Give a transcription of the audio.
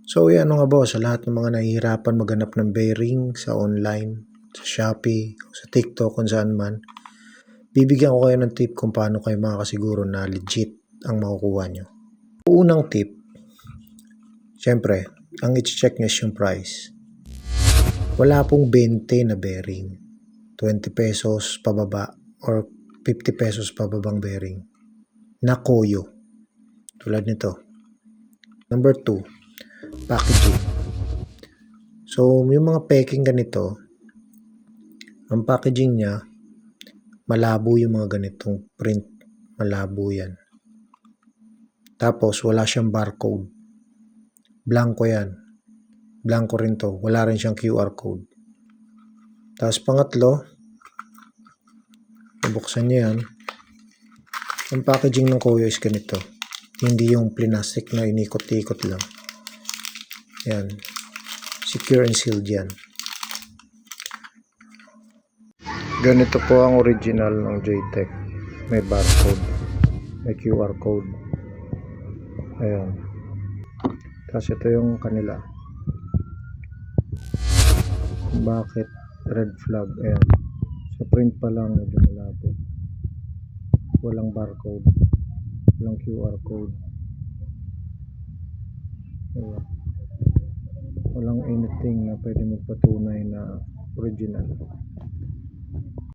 So yan mga boss, sa lahat ng mga nahihirapan maghanap ng bearing sa online, sa Shopee, sa TikTok, kung saan man, bibigyan ko kayo ng tip kung paano kayo makakasiguro na legit ang makukuha nyo. Unang tip, syempre, ang i-check nyo is yung price. Wala pong 20 na bearing, 20 pesos pababa or 50 pesos pababang bearing na Koyo. Tulad nito. Number 2, packaging. So, yung mga peking ganito, ang packaging niya, malabo yung mga ganitong print. Malabo yan. Tapos, wala siyang barcode. Blanco yan. Blanco rin to. Wala rin siyang QR code. Tapos, pangatlo, buksan niyo yan. Ang packaging ng Koyo is ganito. Hindi yung plastic na inikot-ikot lang. Yan. Secure and sealed yan. Ganito po ang original ng JTech. May barcode. May QR code. Ayan. Tapos ito yung kanila. Bakit red flag? Ayan. Sa print pa lang medyo malabo. Walang barcode. Walang QR code. Ayan. Walang anything na pwede magpatunay na original.